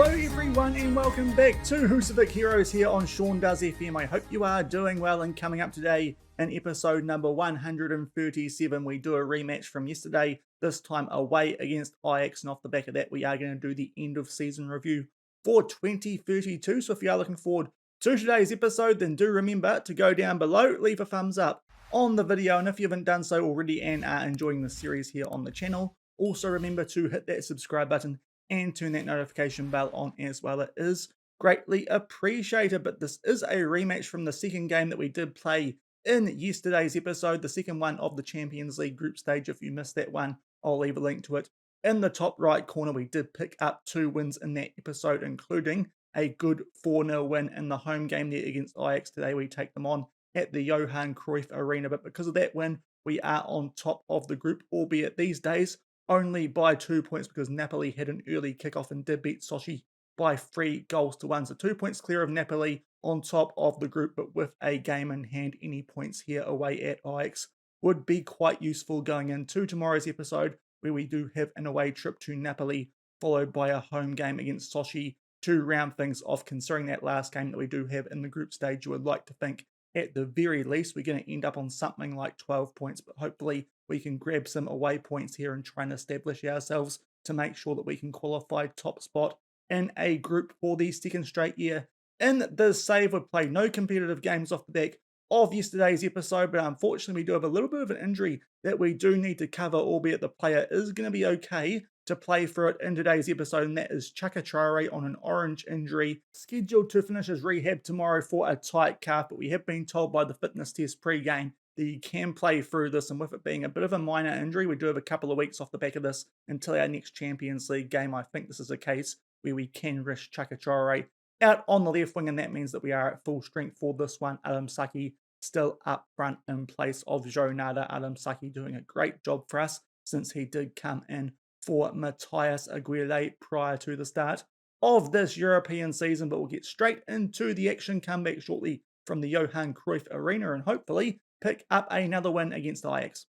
Hello everyone and welcome back to Husavik Heroes here on Shaun Does FM. I hope you are doing well, and coming up today in episode number 137 we do a rematch from yesterday, this time away against Ajax, and off the back of that we are going to do the end of season review for 2032. So if you are looking forward to today's episode, then do remember to go down below, leave a thumbs up on the video, and if you haven't done so already and are enjoying the series here on the channel, also remember to hit that subscribe button and turn that notification bell on as well. It is greatly appreciated. But this is a rematch from the second game that we did play in yesterday's episode, the second one of the Champions League group stage. If you missed that one, I'll leave a link to it in the top right corner. We did pick up 2 wins in that episode, including a good 4-0 win in the home game there against Ajax. Today we take them on at the Johan Cruyff Arena, but because of that win, we are on top of the group, albeit these days only by 2 points, because Napoli had an early kickoff and did beat Sochi by 3-1. So 2 points clear of Napoli, on top of the group, but with a game in hand. Any points here away at Ajax would be quite useful going into tomorrow's episode, where we do have an away trip to Napoli, followed by a home game against Sochi to round things off. Considering that last game that we do have in the group stage, you would like to think at the very least we're going to end up on something like 12 points, but hopefully we can grab some away points here and try and establish ourselves to make sure that we can qualify top spot in a group for the second straight year. In the save, we've played no competitive games off the back of yesterday's episode, but unfortunately we do have a little bit of an injury that we do need to cover, albeit the player is going to be okay to play for it in today's episode, and that is Chaka Traore on an orange injury, scheduled to finish his rehab tomorrow for a tight calf, but we have been told by the fitness test pre-game that he can play through this, and with it being a bit of a minor injury, we do have a couple of weeks off the back of this until our next Champions League game. I think this is a case where we can risk Chaka Traore out on the left wing, and that means that we are at full strength for this one. Adam Saki still up front in place of Jonada. Adam Saki doing a great job for us since he did come in for Matthias Aguilera prior to the start of this European season. But we'll get straight into the action, come back shortly from the Johan Cruyff Arena, and hopefully pick up another win against Ajax.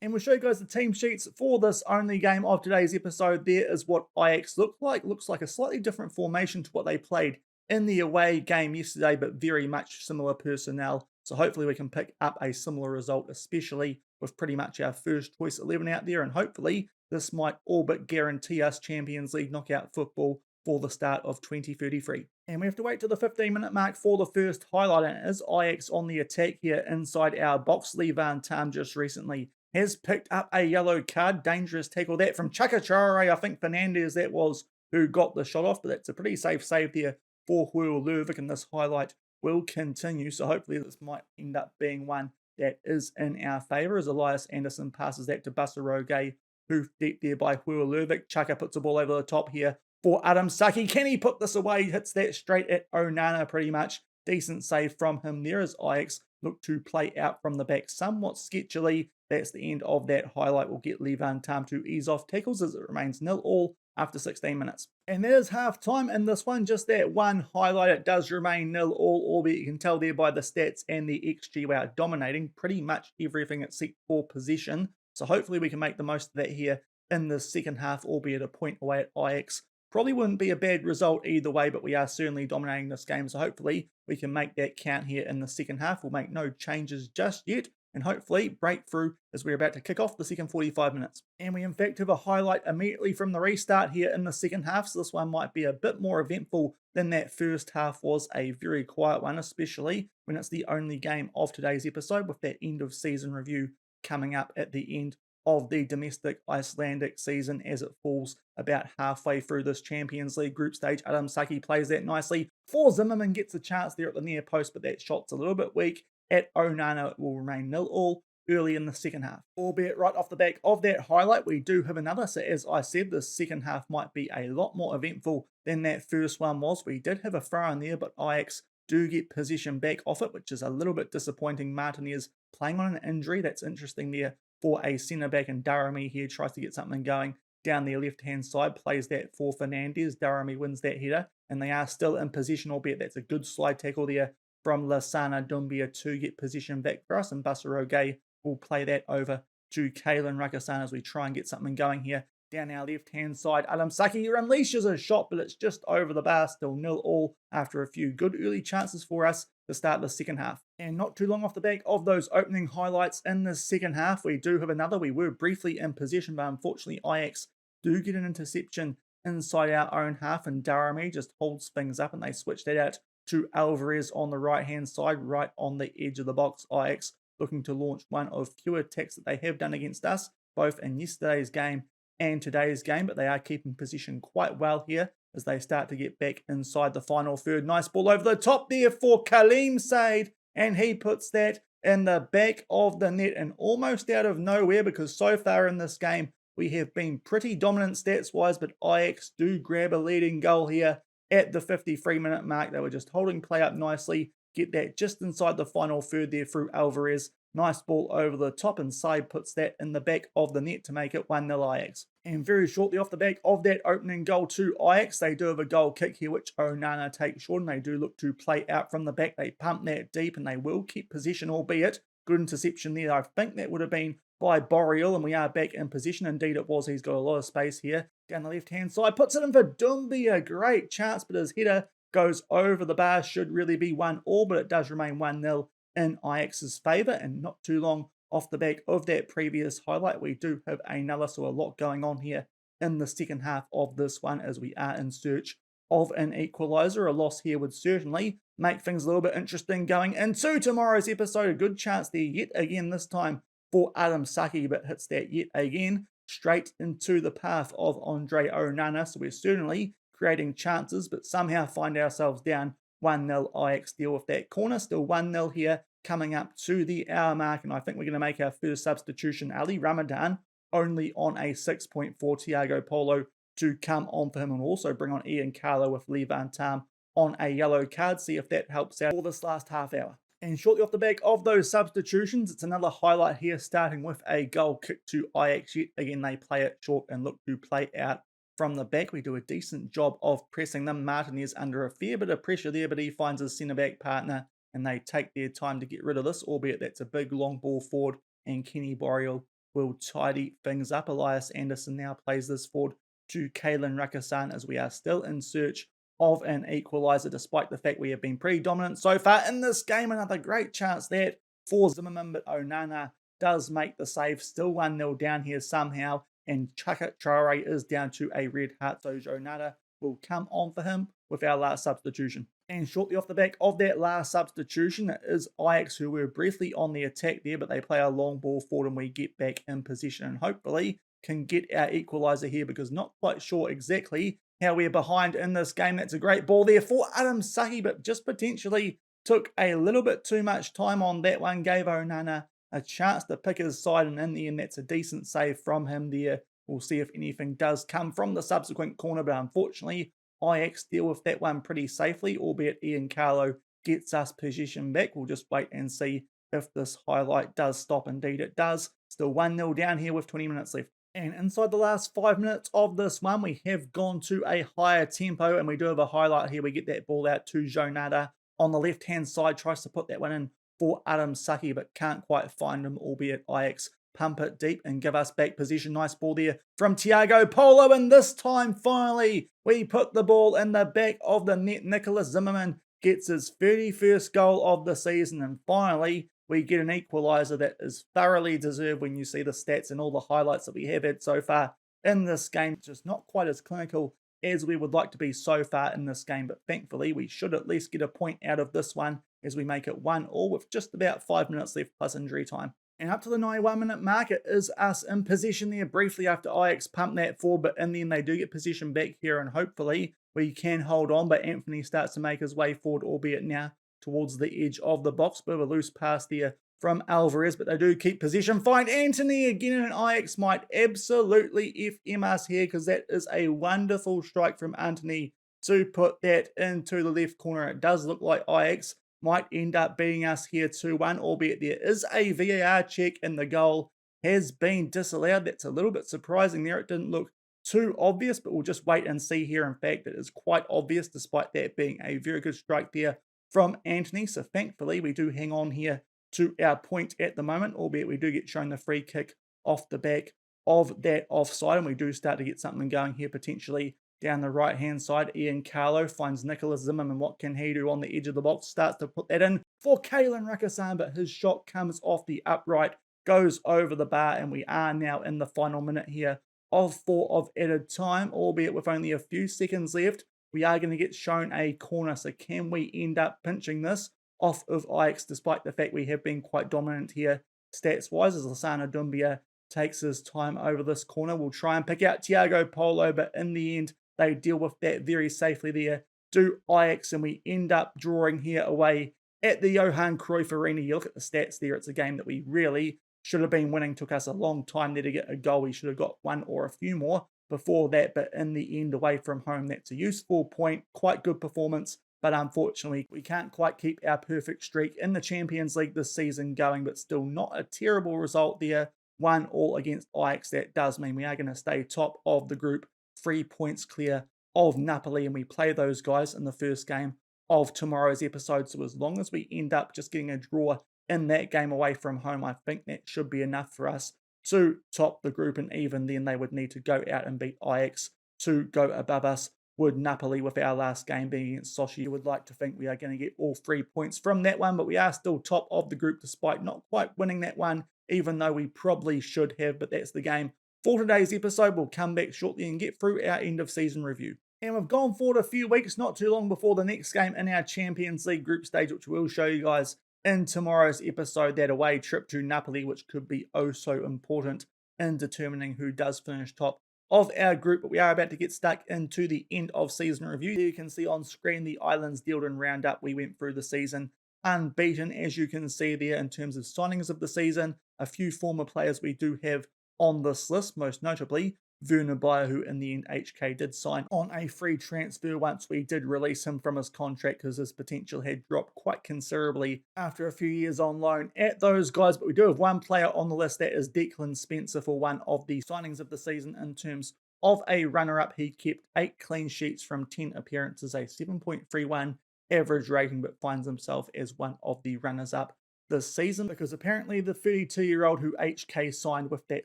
And we'll show you guys the team sheets for this only game of today's episode. There is what Ajax looked like. Looks like a slightly different formation to what they played in the away game yesterday, but very much similar personnel. So hopefully we can pick up a similar result, especially with pretty much our first choice 11 out there. And hopefully this might all but guarantee us Champions League knockout football for the start of 2033. And we have to wait till the 15-minute mark for the first highlight, and it is Ajax on the attack here inside our box. Levan Tam just recently has picked up a yellow card. Dangerous tackle that from Chaka Traore. I think Fernandez that was who got the shot off, but that's a pretty safe save there for Husavik, and this highlight will continue. So hopefully this might end up being one that is in our favour, as Elias Anderson passes that to Busaroge, who deep there by Husavik. Chaka puts the ball over the top here for Adam Saki. Can he put this away? Hits that straight at Onana pretty much. Decent save from him there as Ajax look to play out from the back somewhat sketchily. That's the end of that highlight. We'll get Levan Tam to ease off tackles as it remains 0-0 after 16 minutes. And that is half time in this one. Just that one highlight. It does remain 0-0, albeit you can tell there by the stats and the XG we are dominating pretty much everything except for possession. So hopefully we can make the most of that here in the second half, albeit a point away at Ajax. Probably wouldn't be a bad result either way, but we are certainly dominating this game. So hopefully we can make that count here in the second half. We'll make no changes just yet, and hopefully break through as we're about to kick off the second 45 minutes. And we in fact have a highlight immediately from the restart here in the second half, so this one might be a bit more eventful than that first half was. A very quiet one, especially when it's the only game of today's episode, with that end of season review coming up at the end of the domestic Icelandic season as it falls about halfway through this Champions League group stage. Adam Saki plays that nicely for Zimmerman, gets a chance there at the near post, but that shot's a little bit weak. At Onana, it will remain 0-0 early in the second half. Albeit right off the back of that highlight, we do have another. So as I said, the second half might be a lot more eventful than that first one was. We did have a throw in there, but Ajax do get possession back off it, which is a little bit disappointing. Martinez playing on an injury. That's interesting there for a centre-back, and Daramy here tries to get something going down their left-hand side, plays that for Fernandez. Daramy wins that header, and they are still in possession, albeit that's a good slide tackle there from Lassana Doumbia to get possession back for us, and Busaroge will play that over to Kalen Rakasana as we try and get something going here Down our left-hand side, Saki unleashes a shot, but it's just over the bar, still 0-0 after a few good early chances for us to start the second half. And not too long off the back of those opening highlights in the second half, we do have another. We were briefly in possession, but unfortunately Ajax do get an interception inside our own half, and Daramy just holds things up, and they switch that out to Alvarez on the right-hand side, right on the edge of the box. Ajax looking to launch one of few attacks that they have done against us, both in yesterday's game and today's game, but they are keeping position quite well here as they start to get back inside the final third. Nice ball over the top there for Kaleem Said, and he puts that in the back of the net and almost out of nowhere, because so far in this game we have been pretty dominant stats-wise, but Ajax do grab a leading goal here at the 53-minute mark. They were just holding play up nicely, get that just inside the final third there through Alvarez. Nice ball over the top, and Said puts that in the back of the net to make it 1-0 Ajax. And very shortly off the back of that opening goal to Ajax, they do have a goal kick here, which Onana takes short, and they do look to play out from the back. They pump that deep, and they will keep possession, albeit good interception there. I think that would have been by Boreal, and we are back in position. Indeed it was. He's got a lot of space here. Down the left-hand side, puts it in for Doumbia. A great chance, but his header goes over the bar. Should really be 1-1, but it does remain 1-0 in Ajax's favour. And not too long off the back of that previous highlight, we do have another, so a lot going on here in the second half of this one as we are in search of an equaliser. A loss here would certainly make things a little bit interesting going into tomorrow's episode. A good chance there yet again, this time for Saki, but hits that yet again straight into the path of Andre Onana. So we're certainly creating chances, but somehow find ourselves down 1-0. Ajax deal with that corner. Still 1-0 here coming up to the hour mark, and I think we're going to make our first substitution. Ali Ramadan only on a 6.4. Thiago Polo to come on for him, and also bring on Ian Carlo with Levan Tam on a yellow card. See if that helps out for this last half hour. And shortly off the back of those substitutions, it's another highlight here, starting with a goal kick to Ajax. Yet again, they play it short and look to play out from the back. We do a decent job of pressing them. Martinez under a fair bit of pressure there, but he finds his centre-back partner, and they take their time to get rid of this, albeit that's a big long ball forward, and Kenny Boreal will tidy things up. Elias Anderson now plays this forward to Kalen Rakasan as we are still in search of an equaliser, despite the fact we have been pretty dominant so far in this game. Another great chance that for Zimmerman, but Onana does make the save. Still 1-0 down here somehow, and Chaka Traore is down to a red heart, so Onana will come on for him with our last substitution. And shortly off the back of that last substitution, it is Ajax who were briefly on the attack there, but they play a long ball forward, and we get back in position and hopefully can get our equaliser here, because not quite sure exactly how we're behind in this game. That's a great ball there for Saki, but just potentially took a little bit too much time on that one. Gave Onana a chance to pick his side, and in the end, that's a decent save from him there. We'll see if anything does come from the subsequent corner, but unfortunately, Ajax deal with that one pretty safely, albeit Ian Carlo gets us possession back. We'll just wait and see if this highlight does stop. Indeed, it does. Still 1-0 down here with 20 minutes left. And inside the last 5 minutes of this one, we have gone to a higher tempo, and we do have a highlight here. We get that ball out to Jonada on the left-hand side, tries to put that one in for Saki, but can't quite find him, albeit Ajax pump it deep and give us back position. Nice ball there from Thiago Polo, and this time, finally, we put the ball in the back of the net. Nicholas Zimmerman gets his 31st goal of the season, and finally, we get an equaliser that is thoroughly deserved when you see the stats and all the highlights that we have had so far in this game. It's just not quite as clinical as we would like to be so far in this game, but thankfully we should at least get a point out of this one as we make it 1-1 with just about 5 minutes left plus injury time. And up to the 91-minute mark, it is us in possession there briefly after Ajax pumped that forward, but in the end they do get possession back here, and hopefully we can hold on. But Anthony starts to make his way forward, albeit now towards the edge of the box. Bit of a loose pass there from Alvarez, but they do keep possession. Find Anthony again, and Ajax might absolutely FM us here, because that is a wonderful strike from Anthony to put that into the left corner. It does look like Ajax might end up beating us here 2-1, albeit there is a VAR check and the goal has been disallowed. That's a little bit surprising there. It didn't look too obvious, but we'll just wait and see here. In fact, it is quite obvious, despite that being a very good strike there from Anthony. So thankfully, we do hang on here to our point at the moment, albeit we do get shown the free kick off the back of that offside, and we do start to get something going here potentially down the right-hand side. Ian Carlo finds Nicholas Zimmerman. What can he do on the edge of the box? Starts to put that in for Kalen Rakasan, but his shot comes off the upright, goes over the bar, and we are now in the final minute here of 4 of added time, albeit with only a few seconds left. We are going to get shown a corner, so can we end up pinching this off of Ajax, despite the fact we have been quite dominant here stats-wise, as Lassana Doumbia takes his time over this corner. We'll try and pick out Thiago Polo, but in the end, they deal with that very safely there, do Ajax, and we end up drawing here away at the Johan Cruyff Arena. You look at the stats there, it's a game that we really should have been winning. Took us a long time there to get a goal. We should have got one or a few more before that, but in the end, away from home, that's a useful point. Quite good performance, but unfortunately, we can't quite keep our perfect streak in the Champions League this season going, but still not a terrible result there. 1-1 against Ajax. That does mean we are going to stay top of the group, 3 points clear of Napoli, and we play those guys in the first game of tomorrow's episode. So as long as we end up just getting a draw in that game away from home, I think that should be enough for us to top the group, and even then they would need to go out and beat Ajax to go above us. Would Napoli, with our last game being against Sochi, you would like to think we are going to get all 3 points from that one, but we are still top of the group despite not quite winning that one, even though we probably should have. But that's the game for today's episode. We'll come back shortly and get through our end of season review. And we've gone forward a few weeks, not too long before the next game in our Champions League group stage, which we'll show you guys in tomorrow's episode, that away trip to Napoli, which could be oh so important in determining who does finish top of our group. But we are about to get stuck into the end of season review. There you can see on screen the Islands Dealden roundup. We went through the season unbeaten, as you can see there, in terms of signings of the season. A few former players we do have on this list, most notably Werner Bayer, who in the end HK did sign on a free transfer once we did release him from his contract, because his potential had dropped quite considerably after a few years on loan at those guys. But we do have one player on the list, that is Declan Spencer, for one of the signings of the season. In terms of a runner-up, he kept 8 clean sheets from 10 appearances, a 7.31 average rating, but finds himself as one of the runners-up this season, because apparently the 32-year-old who HK signed with that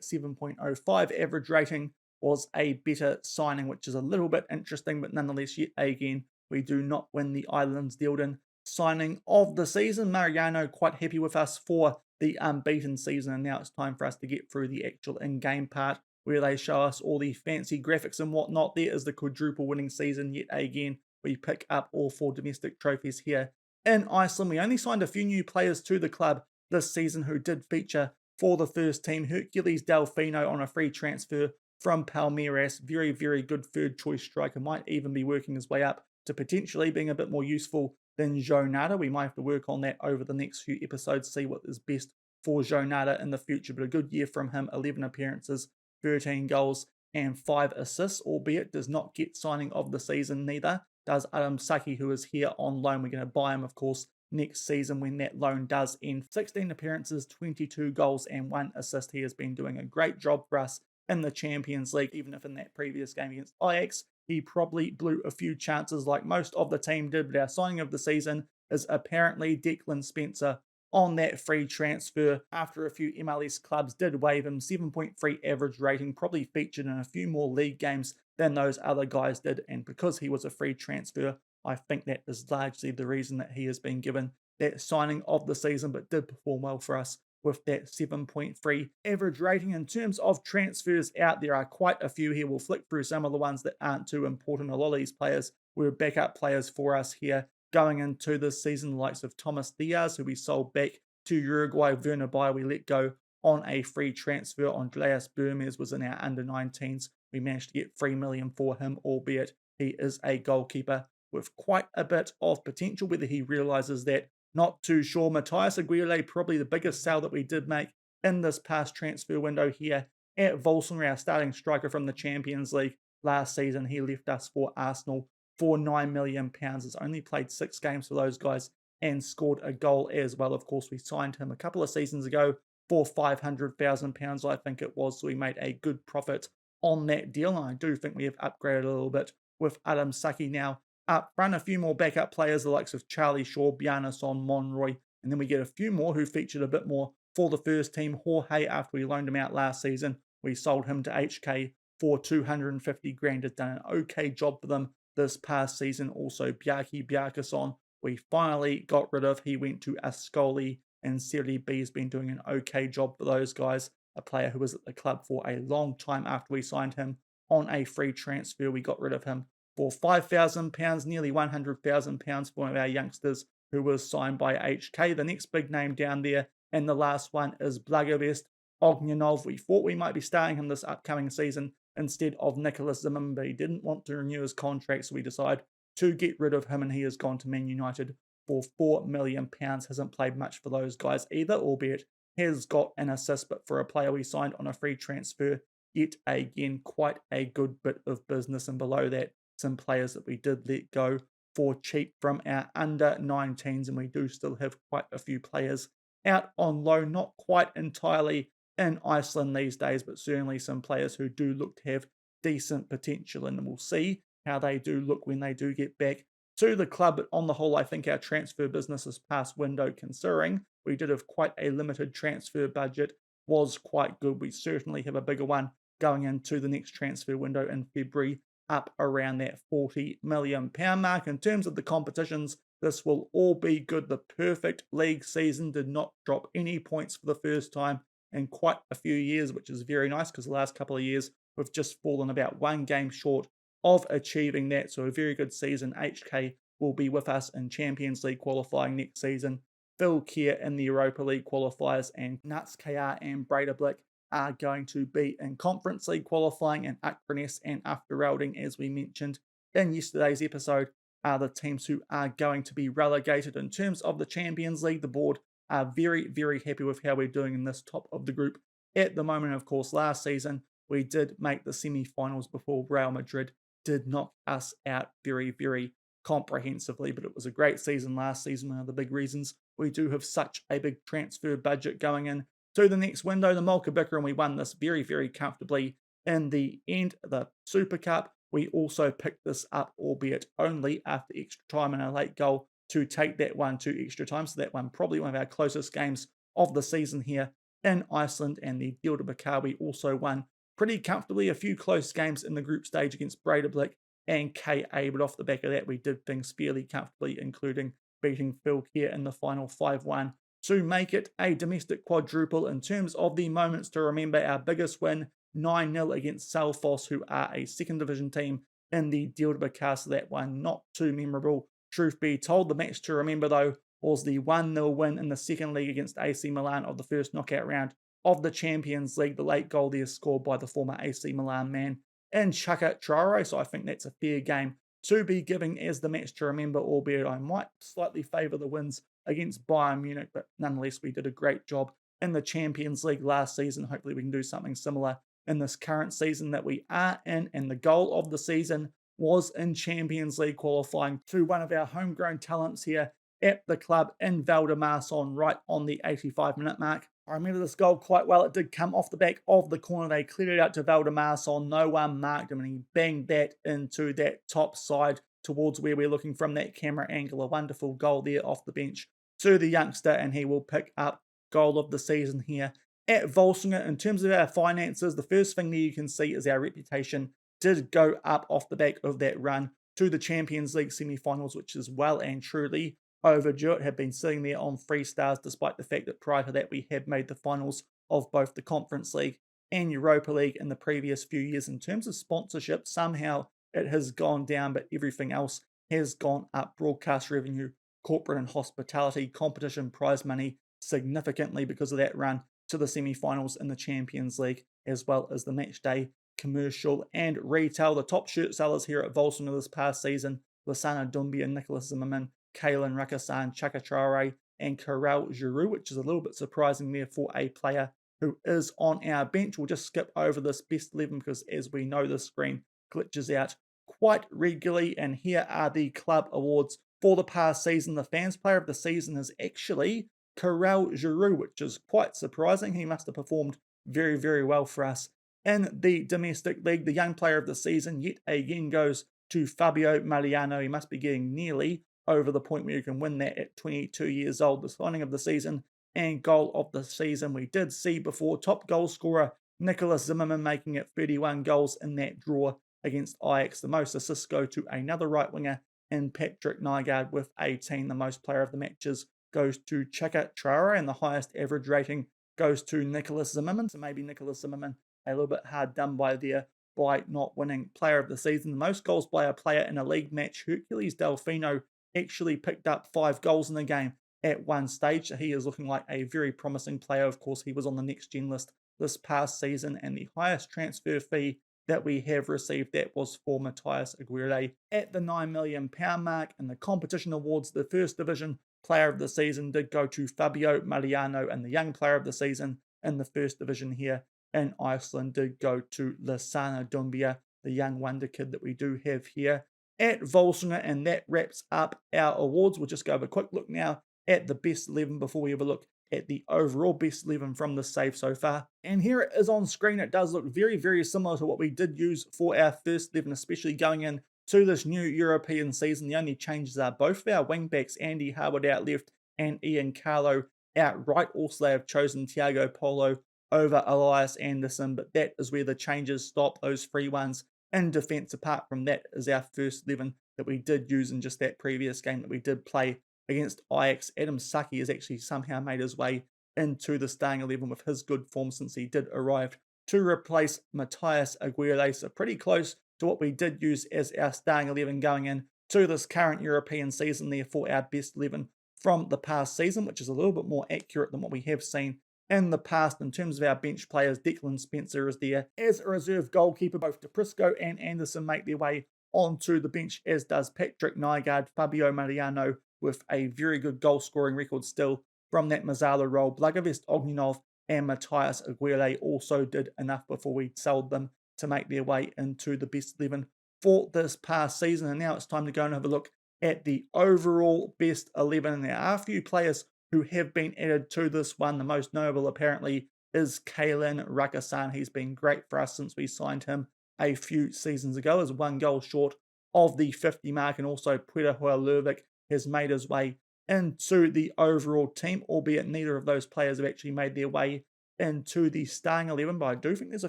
7.05 average rating was a better signing, which is a little bit interesting, but nonetheless, yet again, we do not win the Islands Dealden signing of the season. Mariano quite happy with us for the unbeaten season, and now it's time for us to get through the actual in-game part, where they show us all the fancy graphics and whatnot. There is the quadruple winning season yet again. We pick up all 4 domestic trophies here in Iceland. We only signed a few new players to the club this season who did feature for the first team. Hercules Delfino on a free transfer from Palmeiras. Very, very good third choice striker. Might even be working his way up to potentially being a bit more useful than Jonada. We might have to work on that over the next few episodes, see what is best for Jonada in the future. But a good year from him, 11 appearances, 13 goals and 5 assists, albeit does not get signing of the season, neither does Adam Saki, who is here on loan. We're going to buy him, of course, next season when that loan does end. 16 appearances, 22 goals and 1 assist. He has been doing a great job for us in the Champions League, even if in that previous game against Ajax, he probably blew a few chances like most of the team did. But our signing of the season is apparently Declan Spencer on that free transfer after a few MLS clubs did waive him. 7.3 average rating, probably featured in a few more league games than those other guys did. And because he was a free transfer, I think that is largely the reason that he has been given that signing of the season, but did perform well for us with that 7.3 average rating. In terms of transfers out, there are quite a few here. We'll flick through some of the ones that aren't too important. A lot of these players were backup players for us here going into this season, the likes of Thomas Diaz, who we sold back to Uruguay. Werner Bayer we let go on a free transfer. Andreas Burmez was in our under-19s. We managed to get 3 million for him, albeit he is a goalkeeper with quite a bit of potential. Whether he realizes that, not too sure. Matthias Aguirre, probably the biggest sale that we did make in this past transfer window here at Volsungur, our starting striker from the Champions League last season. He left us for Arsenal for £9 million. Has only played 6 games for those guys and scored a goal as well. Of course, we signed him a couple of seasons ago for £500,000, I think it was. So we made a good profit on that deal. And I do think we have upgraded a little bit with Adam Saki now up front. A few more backup players, the likes of Charlie Shaw, Bjarnason, Monroy, and then we get a few more who featured a bit more for the first team. Jorge, after we loaned him out last season, We sold him to HK for 250 grand. Has done an okay job for them this past season. Also, Bjarki Bjarkason, we finally got rid of. He went to Ascoli, and Serie B has been doing an okay job for those guys. A player who was at the club for a long time after we signed him on a free transfer. We got rid of him for £5,000, nearly £100,000 for one of our youngsters who was signed by HK. The next big name down there, and the last one, is Blagojevst Ognjanov. We thought we might be starting him this upcoming season instead of Nicholas Zimmerman, but he didn't want to renew his contract, so we decided to get rid of him, and he has gone to Man United for £4 million. Hasn't played much for those guys either, albeit has got an assist, but for a player we signed on a free transfer, yet again, quite a good bit of business. And below that, some players that we did let go for cheap from our under-19s, and we do still have quite a few players out on loan, not quite entirely in Iceland these days, but certainly some players who do look to have decent potential, and we'll see how they do look when they do get back to the club. But on the whole, I think our transfer business this past window, considering we did have quite a limited transfer budget, was quite good. We certainly have a bigger one going into the next transfer window in February, up around that £40 million mark. In terms of the competitions, this will all be good. The perfect league season did not drop any points for the first time in quite a few years, which is very nice, because the last couple of years we've just fallen about one game short of achieving that. So a very good season. HK will be with us in Champions League qualifying next season. Phil Keir in the Europa League qualifiers, and Nuts KR and Breidablik are going to be in Conference League qualifying, and Akranes and Afterrelding, as we mentioned in yesterday's episode, are the teams who are going to be relegated. In terms of the Champions League, the board are very, very happy with how we're doing in this top of the group at the moment. Of course, last season we did make the semi-finals before Real Madrid did knock us out very, very comprehensively, but it was a great season last season. One of the big reasons we do have such a big transfer budget going in to the next window. The Malka Bicker, and we won this very, very comfortably in the end. The Super Cup, we also picked this up, albeit only after extra time and a late goal to take that one to extra time. So that one probably one of our closest games of the season here in Iceland. And the Deal to Bakar, we also won pretty comfortably. A few close games in the group stage against Breidablik and KA, but off the back of that, we did things fairly comfortably, including beating Phil Keir in the final 5-1 to make it a domestic quadruple. In terms of the moments to remember, our biggest win, 9-0 against Selfoss, who are a second division team in the Deal to Bakar. So that one not too memorable, truth be told. The match to remember, though, was the 1-0 win in the second league against AC Milan of the first knockout round of the Champions League. The late goal there scored by the former AC Milan man in Chaka Traore. So I think that's a fair game to be giving as the match to remember, albeit I might slightly favour the wins against Bayern Munich, but nonetheless we did a great job in the Champions League last season. Hopefully we can do something similar in this current season that we are in. And the goal of the season was in Champions League qualifying to one of our homegrown talents here at the club in Valdemarsson, right on the 85-minute mark. I remember this goal quite well. It did come off the back of the corner. They cleared it out to Valdemarsson. No one marked him, and he banged that into that top side towards where we're looking from that camera angle. A wonderful goal there off the bench to the youngster, and he will pick up goal of the season here at Volsungur. In terms of our finances, the first thing there you can see is our reputation did go up off the back of that run to the Champions League semi-finals, which is well and truly overdue. It had been sitting there on 3 stars, despite the fact that prior to that we had made the finals of both the Conference League and Europa League in the previous few years. In terms of sponsorship, somehow it has gone down, but everything else has gone up. Broadcast revenue, corporate and hospitality, competition prize money significantly because of that run to the semi-finals in the Champions League, as well as the match day commercial and retail. The top shirt sellers here at Volsungur this past season, Lasana Dumbia, Nicholas Zimmerman, Kalen Rakasan, Chaka Traore, and Karel Giroux, which is a little bit surprising there for a player who is on our bench. We'll just skip over this best 11 because, as we know, the screen glitches out quite regularly. And here are the club awards for the past season. The fans player of the season is actually Karel Giroux, which is quite surprising. He must have performed very, very well for us in the domestic league. The young player of the season yet again goes to Fabio Mariano. He must be getting nearly over the point where you can win that at 22 years old. The signing of the season and goal of the season we did see before. Top goal scorer Nicholas Zimmerman making it 31 goals in that draw against Ajax. The most assists go to another right winger in Patrick Nygaard with 18. The most player of the matches goes to Chaka Traore, and the highest average rating goes to Nicholas Zimmerman. So maybe Nicholas Zimmerman a little bit hard done by there by not winning player of the season. The most goals by a player in a league match, Hercules Delfino, actually picked up 5 goals in the game at one stage. So he is looking like a very promising player. Of course, he was on the next gen list this past season, and the highest transfer fee that we have received, that was for Matthias Aguirre at the £9 million mark. In the competition awards, the first division player of the season did go to Fabio Mariano, and the young player of the season in the first division here in Iceland did go to Lasana Dumbia, the young wonder kid that we do have here at Volsungur. And that wraps up our awards. We'll just go have a quick look now at the best 11 before we have a look at the overall best 11 from the save so far. And here it is on screen. It does look very, very similar to what we did use for our first 11, especially going in to this new European season. The only changes are both of our wingbacks, Andy Harwood out left and Ian Carlo out right. Also, they have chosen Thiago Polo over Elias Anderson, but that is where the changes stop, those free ones in defence. Apart from that is our first 11 that we did use in just that previous game that we did play against Ajax. Adam Saki has actually somehow made his way into the starting 11 with his good form since he did arrive to replace Matthias Aguirre. So pretty close to what we did use as our starting 11 going in to this current European season. Therefore, our best 11 from the past season, which is a little bit more accurate than what we have seen in the past. In terms of our bench players, Declan Spencer is there as a reserve goalkeeper. Both DePrisco and Anderson make their way onto the bench, as does Patrick Nygaard, Fabio Mariano, with a very good goal-scoring record still from that Mazzala role. Blagovest Ognjanov and Matthias Aguirre also did enough before we sold them to make their way into the best 11 for this past season. And now it's time to go and have a look at the overall best 11. There are a few players who have been added to this one. The most notable, apparently, is Kalen Rakasan. He's been great for us since we signed him a few seasons ago, as 1 goal short of the 50 mark. And also Peter Hojlervik has made his way into the overall team, albeit neither of those players have actually made their way into the starting 11. But I do think there's a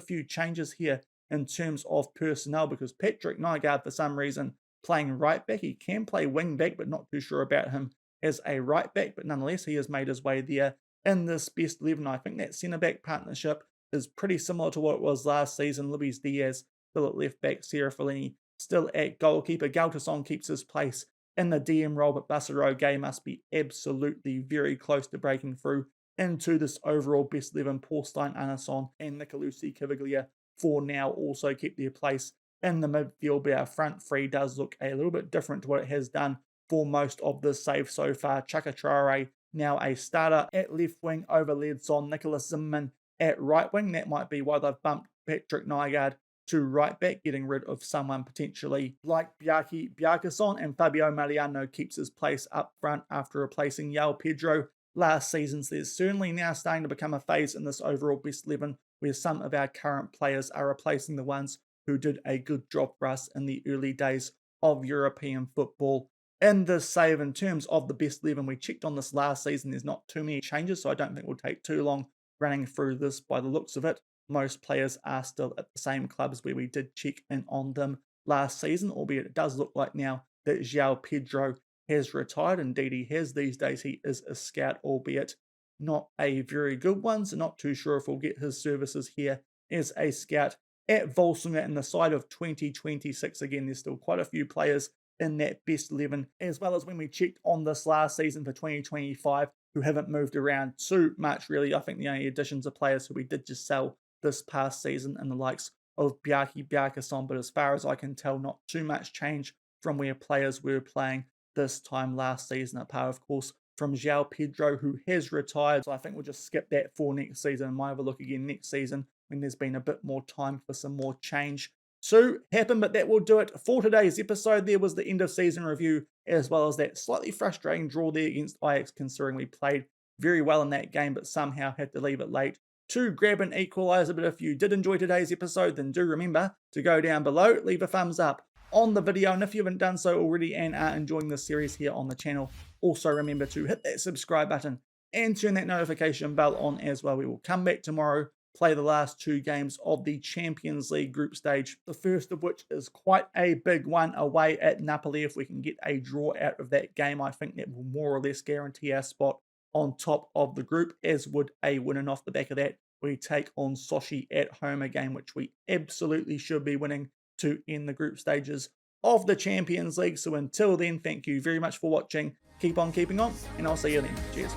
few changes here in terms of personnel, because Patrick Nygaard, for some reason, playing right back. He can play wing back, but not too sure about him as a right back. But nonetheless, he has made his way there in this best 11. I think that centre back partnership is pretty similar to what it was last season. Luis Diaz still at left back, Sarah Fellini still at goalkeeper. Galtason keeps his place in the DM role, but Basaro Gay must be absolutely very close to breaking through into this overall best 11. Paulstein, Anason, and Nicolucci Caviglia for now also keep their place in the midfield, but our front three does look a little bit different to what it has done for most of the save so far. Chaka Traore now a starter at left wing over Ledson. Nicholas Zimmerman at right wing. That might be why they've bumped Patrick Nygaard to right back, getting rid of someone potentially like Bjarki Bjarkason. And Fabio Mariano keeps his place up front after replacing João Pedro last season. So there's certainly now starting to become a phase in this overall best 11 where some of our current players are replacing the ones who did a good job for us in the early days of European football. In this save, in terms of the best 11, we checked on this last season. There's not too many changes, so I don't think we'll take too long running through this by the looks of it. Most players are still at the same clubs where we did check in on them last season, albeit it does look like now that João Pedro has retired. Indeed, he has these days. He is a scout, albeit not a very good one, so not too sure if we'll get his services here as a scout at Volsungur in the side of 2026. Again, there's still quite a few players in that best 11, as well as when we checked on this last season for 2025 who haven't moved around too much, really. I think the only additions are players who we did just sell this past season and the likes of Bjarki Bjarkason, but as far as I can tell, not too much change from where players were playing this time last season, apart, of course, from João Pedro, who has retired. So I think we'll just skip that for next season and might have a look again next season when there's been a bit more time for some more change to happen. But that will do it for today's episode. There was the end of season review, as well as that slightly frustrating draw there against Ajax, considering we played very well in that game, but somehow had to leave it late to grab an equaliser. But if you did enjoy today's episode, then do remember to go down below, leave a thumbs up on the video, and if you haven't done so already and are enjoying this series here on the channel, also remember to hit that subscribe button and turn that notification bell on as well. We will come back tomorrow, play the last 2 games of the Champions League group stage. The first of which is quite a big one away at Napoli. If we can get a draw out of that game, I think that will more or less guarantee our spot on top of the group, as would a win. And off the back of that, we take on Sochi at home, a game which we absolutely should be winning to end the group stages of the Champions League. So until then, thank you very much for watching. Keep on keeping on, and I'll see you then. Cheers.